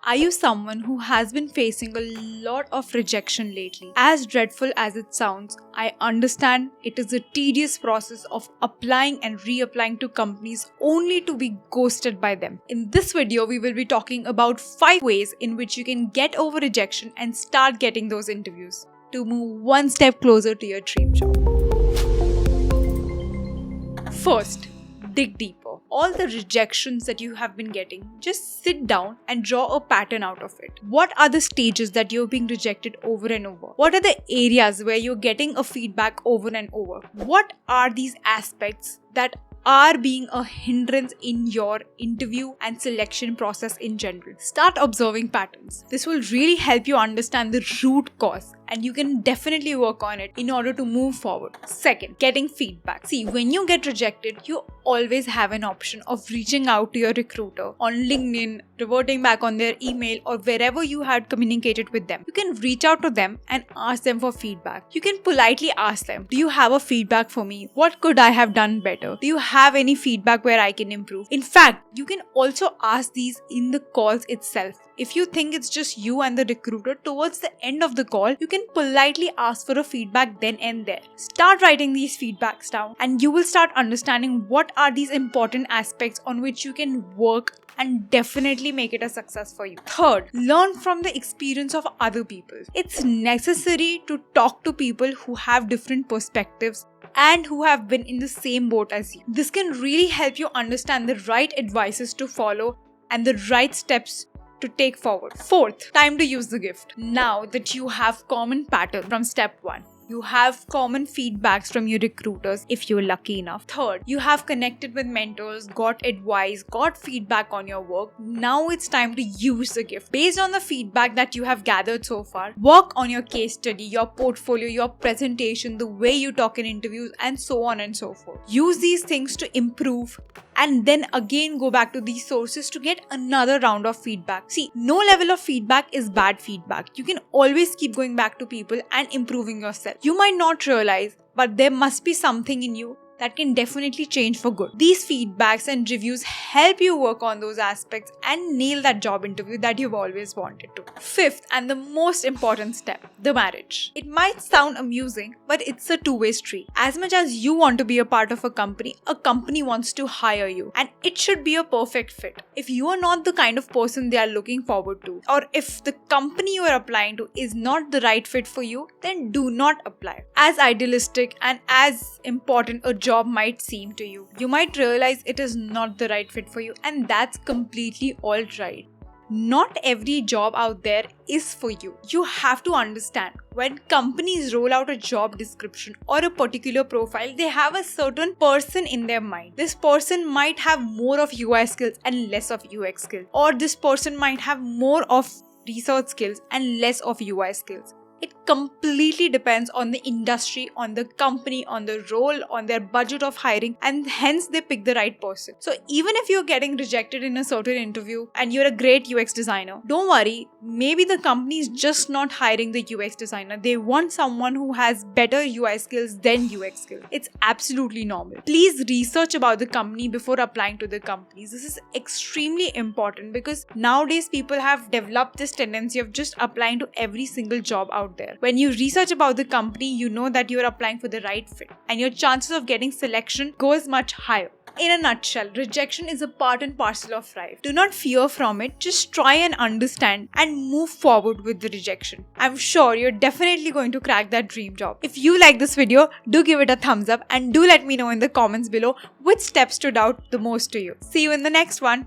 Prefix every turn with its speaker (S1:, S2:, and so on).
S1: Are you someone who has been facing a lot of rejection lately? As dreadful as it sounds, I understand it is a tedious process of applying and reapplying to companies only to be ghosted by them. In this video, we will be talking about 5 ways in which you can get over rejection and start getting those interviews to move one step closer to your dream job. First, dig deeper. All the rejections that you have been getting, just sit down and draw a pattern out of it. What are the stages that you're being rejected over and over? What are the areas where you're getting a feedback over and over? What are these aspects that are being a hindrance in your interview and selection process in general? Start observing patterns. This will really help you understand the root cause, and you can definitely work on it in order to move forward. Second, getting feedback. See, when you get rejected, you always have an option of reaching out to your recruiter on LinkedIn, reverting back on their email, or wherever you had communicated with them. You can reach out to them and ask them for feedback. You can politely ask them, do you have a feedback for me? What could I have done better? Do you have any feedback where I can improve? In fact, you can also ask these in the calls itself. If you think it's just you and the recruiter, towards the end of the call, you can politely ask for a feedback then and there. Start writing these feedbacks down and you will start understanding what are these important aspects on which you can work and definitely make it a success for you. Third, learn from the experience of other people. It's necessary to talk to people who have different perspectives and who have been in the same boat as you. This can really help you understand the right advices to follow and the right steps to take forward. Fourth, time to use the gift. Now that you have common pattern from step 1, you have common feedbacks from your recruiters if you're lucky enough. Third, you have connected with mentors, got advice, got feedback on your work. Now it's time to use the gift. Based on the feedback that you have gathered so far, work on your case study, your portfolio, your presentation, the way you talk in interviews, and so on and so forth. Use these things to improve and then again go back to these sources to get another round of feedback. See, no level of feedback is bad feedback. You can always keep going back to people and improving yourself. You might not realize, but there must be something in you that can definitely change for good. These feedbacks and reviews help you work on those aspects and nail that job interview that you've always wanted to. Fifth, and the most important step, the marriage. It might sound amusing, but it's a two-way street. As much as you want to be a part of a company wants to hire you, and it should be a perfect fit. If you are not the kind of person they are looking forward to, or if the company you are applying to is not the right fit for you, then do not apply. As idealistic and as important a job might seem to you, you might realize it is not the right fit for you, and that's completely alright. Not every job out there is for you. You have to understand, when companies roll out a job description or a particular profile, they have a certain person in their mind. This person might have more of UI skills and less of UX skills, or this person might have more of research skills and less of UI skills. It completely depends on the industry, on the company, on the role, on their budget of hiring, and hence they pick the right person. So even if you're getting rejected in a certain interview and you're a great UX designer, don't worry, maybe the company is just not hiring the UX designer. They want someone who has better UI skills than UX skills. It's absolutely normal. Please research about the company before applying to the companies. This is extremely important because nowadays people have developed this tendency of just applying to every single job out there. When you research about the company, you know that you are applying for the right fit and your chances of getting selection goes much higher. In a nutshell, rejection is a part and parcel of life. Do not fear from it. Just try and understand and move forward with the rejection. I'm sure you're definitely going to crack that dream job. If you like this video, do give it a thumbs up and do let me know in the comments below which steps stood out the most to you. See you in the next one.